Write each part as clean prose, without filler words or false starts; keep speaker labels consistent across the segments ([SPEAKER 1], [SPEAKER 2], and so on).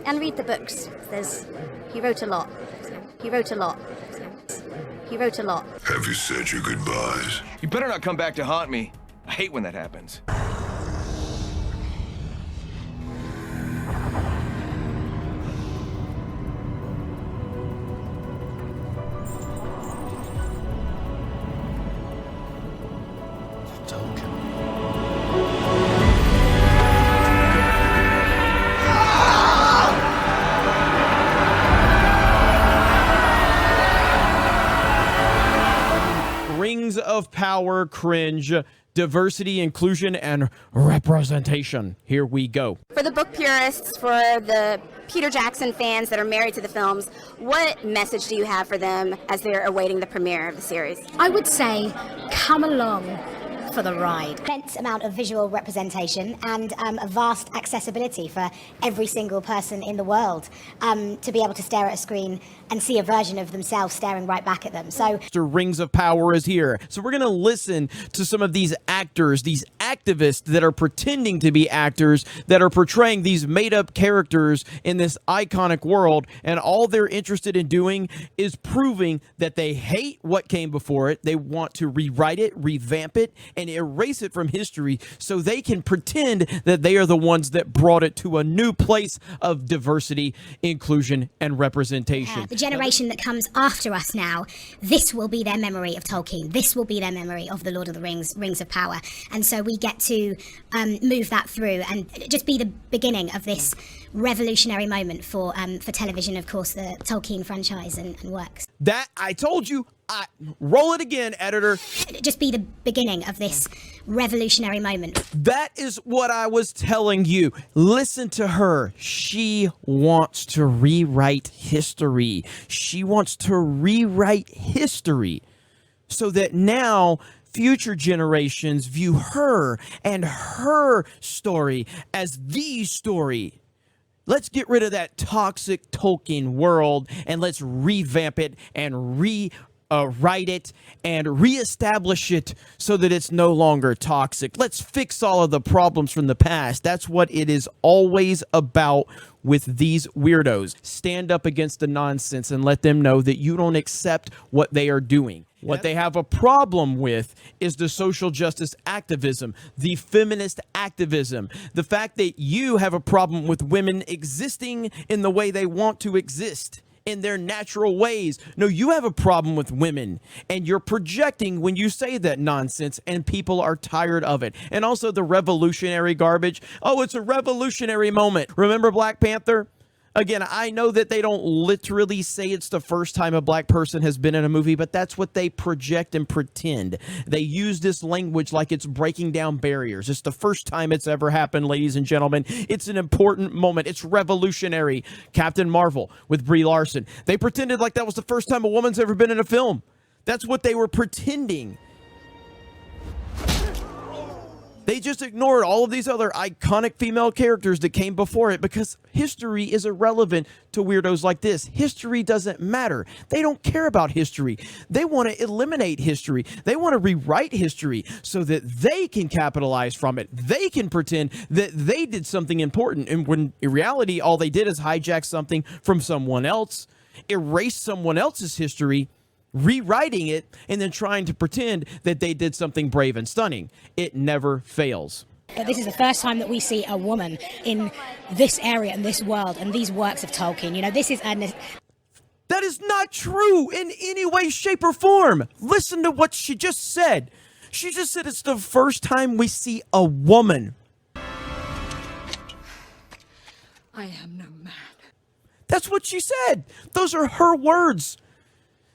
[SPEAKER 1] And read the books. He wrote a lot. He wrote a lot. He wrote a lot.
[SPEAKER 2] Have you said your goodbyes?
[SPEAKER 3] You better not come back to haunt me. I hate when that happens.
[SPEAKER 4] Rings of Power, Cringe, diversity, inclusion, and representation. Here we go.
[SPEAKER 1] For the book purists, for the Peter Jackson fans that are married to the films, what message do you have for them as they're awaiting the premiere of the series?
[SPEAKER 5] I would say, come along for the ride.
[SPEAKER 6] Immense amount of visual representation and a vast accessibility for every single person in the world to be able to stare at a screen and see a version of themselves staring right back at them. So
[SPEAKER 4] Rings of Power is here. So we're going to listen to some of these actors, these activists that are pretending to be actors, that are portraying these made-up characters in this iconic world, and all they're interested in doing is proving that they hate what came before it. They want to rewrite it, revamp it, and erase it from history so they can pretend that they are the ones that brought it to a new place of diversity, inclusion, and representation.
[SPEAKER 5] The generation that comes after us now, this will be their memory of Tolkien. This will be their memory of the Lord of the Rings, Rings of Power. And so we get to move that through and just be the beginning of this revolutionary moment for television, of course, the Tolkien franchise and works.
[SPEAKER 4] That, I told you, roll it again, editor.
[SPEAKER 5] Just be the beginning of this revolutionary moment.
[SPEAKER 4] That is what I was telling you. Listen to her. She wants to rewrite history. She wants to rewrite history so that now future generations view her and her story as the story. Let's get rid of that toxic Tolkien world and let's revamp it and write it and reestablish it so that it's no longer toxic. Let's fix all of the problems from the past. That's what it is always about with these weirdos. Stand up against the nonsense and let them know that you don't accept what they are doing. What they have a problem with is the social justice activism, the feminist activism, the fact that you have a problem with women existing in the way they want to exist, in their natural ways. No, you have a problem with women, and you're projecting when you say that nonsense, and people are tired of it. And also the revolutionary garbage. Oh, it's a revolutionary moment. Remember Black Panther? Again, I know that they don't literally say it's the first time a black person has been in a movie, but that's what they project and pretend. They use this language like it's breaking down barriers. It's the first time it's ever happened, ladies and gentlemen. It's an important moment. It's revolutionary. Captain Marvel with Brie Larson. They pretended like that was the first time a woman's ever been in a film. That's what they were pretending. They just ignored all of these other iconic female characters that came before it because history is irrelevant to weirdos like this. History doesn't matter. They don't care about history. They want to eliminate history. They want to rewrite history so that they can capitalize from it. They can pretend that they did something important. And when in reality, all they did is hijack something from someone else, erase someone else's history, rewriting it, and then trying to pretend that they did something brave and stunning. It never fails.
[SPEAKER 5] But this is the first time that we see a woman in this area and this world and these works of Tolkien. You know, this is
[SPEAKER 4] That is not true in any way, shape, or form. Listen to what she just said. She just said it's the first time we see a woman.
[SPEAKER 7] I am no man.
[SPEAKER 4] That's what she said. Those are her words.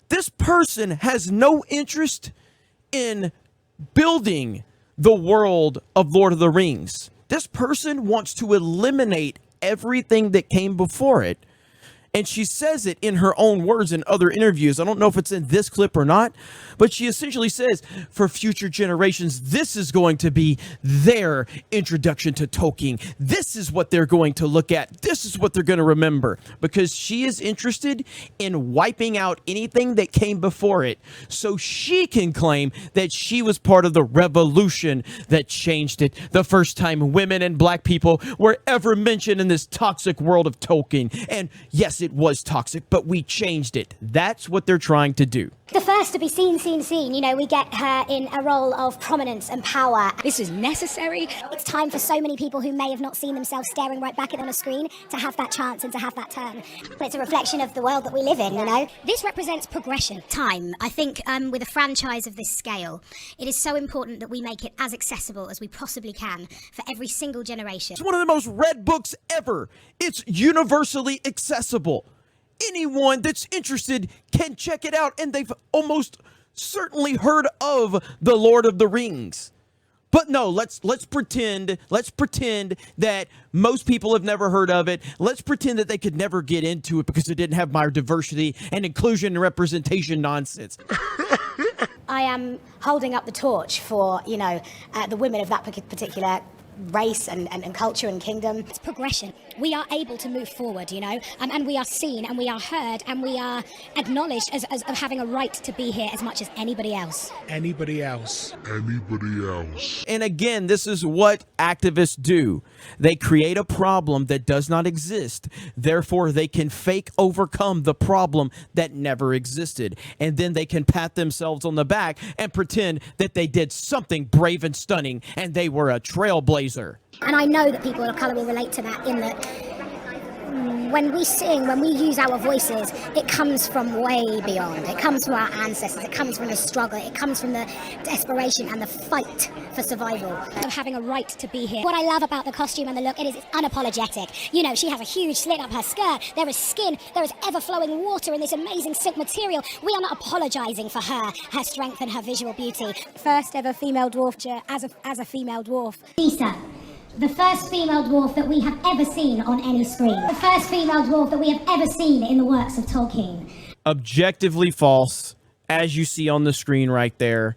[SPEAKER 4] This person has no interest in building the world of Lord of the Rings. This person wants to eliminate everything that came before it And she says it in her own words in other interviews. I don't know if it's in this clip or not, but she essentially says, for future generations, this is going to be their introduction to Tolkien. This is what they're going to look at. This is what they're going to remember, because she is interested in wiping out anything that came before it so she can claim that she was part of the revolution that changed it. The first time women and black people were ever mentioned in this toxic world of Tolkien. And yes, it was toxic, but we changed it. That's what they're trying to do.
[SPEAKER 6] The first to be seen. You know, we get her in a role of prominence and power.
[SPEAKER 7] This is necessary.
[SPEAKER 6] It's time for so many people who may have not seen themselves staring right back at on a screen to have that chance and to have that turn. It's a reflection of the world that we live in, you know?
[SPEAKER 5] This represents progression. Time. I think with a franchise of this scale, it is so important that we make it as accessible as we possibly can for every single generation.
[SPEAKER 4] It's one of the most read books ever. It's universally accessible. Anyone that's interested can check it out, and they've almost certainly heard of The Lord of the Rings. But no, let's pretend that most people have never heard of it. Let's pretend that they could never get into it because it didn't have my diversity and inclusion and representation nonsense.
[SPEAKER 6] I am holding up the torch for, you know, the women of that particular race and culture and kingdom.
[SPEAKER 5] It's progression. We are able to move forward, you know, and we are seen and we are heard and we are acknowledged as having a right to be here as much as anybody else.
[SPEAKER 2] Anybody else.
[SPEAKER 4] And again, this is what activists do. They create a problem that does not exist. Therefore, they can fake overcome the problem that never existed. And then they can pat themselves on the back and pretend that they did something brave and stunning and they were a trailblazer.
[SPEAKER 6] And I know that people of colour will relate to that, in that when we sing, when we use our voices, it comes from way beyond. It comes from our ancestors. It comes from the struggle. It comes from the desperation and the fight for survival.
[SPEAKER 5] Of having a right to be here.
[SPEAKER 6] What I love about the costume and the look, it's unapologetic. You know, she has a huge slit up her skirt. There is skin. There is ever-flowing water in this amazing silk material. We are not apologising for her strength and her visual beauty.
[SPEAKER 5] First ever female dwarf as a female dwarf.
[SPEAKER 6] Lisa, the first female dwarf that we have ever seen on any screen. The first female dwarf that we have ever seen in the works of Tolkien.
[SPEAKER 4] Objectively false, as you see on the screen right there.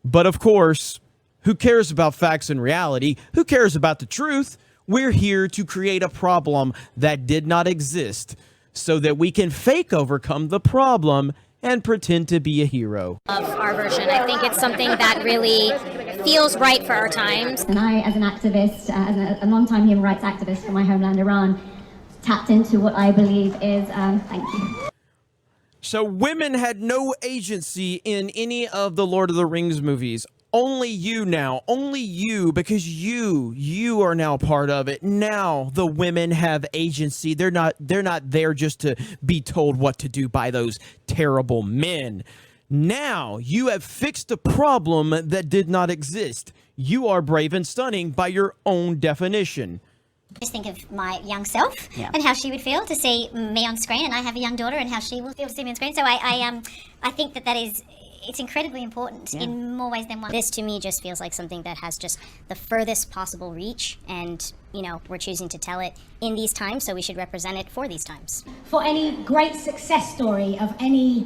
[SPEAKER 4] But of course, who cares about facts and reality? Who cares about the truth? We're here to create a problem that did not exist so that we can fake overcome the problem and pretend to be a hero.
[SPEAKER 8] Of our version. I think it's something that really feels right for our times.
[SPEAKER 9] And I, as an activist, as a long-time human rights activist from my homeland, Iran, tapped into what I believe is, thank you.
[SPEAKER 4] So women had no agency in any of the Lord of the Rings movies. Only you now, only you, because you are now part of it. Now the women have agency. They're not there just to be told what to do by those terrible men. Now you have fixed a problem that did not exist. You are brave and stunning by your own definition.
[SPEAKER 10] Just think of my young self and how she would feel to see me on screen, and I have a young daughter and how she will feel to see me on screen. So I think that is, it's incredibly important in more ways than one.
[SPEAKER 8] This to me just feels like something that has just the furthest possible reach, and you know, we're choosing to tell it in these times, so we should represent it for these times.
[SPEAKER 6] For any great success story of any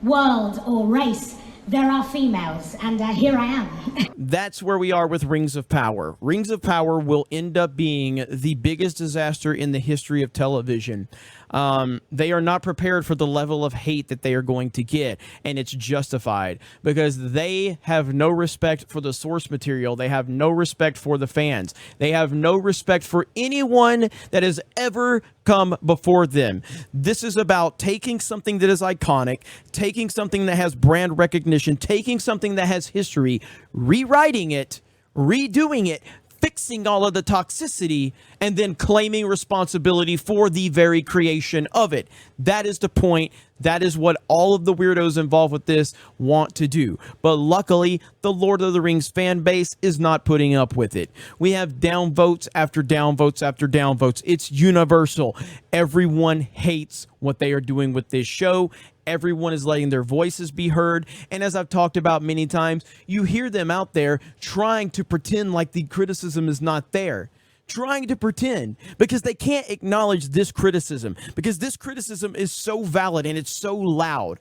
[SPEAKER 6] world or race, there are females, and here I am.
[SPEAKER 4] That's where we are with Rings of Power. Rings of Power will end up being the biggest disaster in the history of television. They are not prepared for the level of hate that they are going to get, and it's justified because they have no respect for the source material. They have no respect for the fans. They have no respect for anyone that has ever come before them. This is about taking something that is iconic, taking something that has brand recognition, taking something that has history, rewriting it, redoing it, fixing all of the toxicity, and then claiming responsibility for the very creation of it. That is the point. That is what all of the weirdos involved with this want to do. But luckily, the Lord of the Rings fan base is not putting up with it. We have downvotes after downvotes after downvotes. It's universal. Everyone hates what they are doing with this show. Everyone is letting their voices be heard. And as I've talked about many times, you hear them out there trying to pretend like the criticism is not there, trying to pretend because they can't acknowledge this criticism, because this criticism is so valid and it's so loud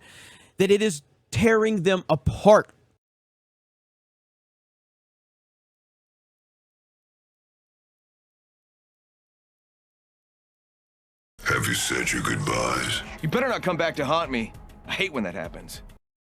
[SPEAKER 4] that it is tearing them apart.
[SPEAKER 2] Have you said your goodbyes?
[SPEAKER 3] You better not come back to haunt me. I hate when that happens.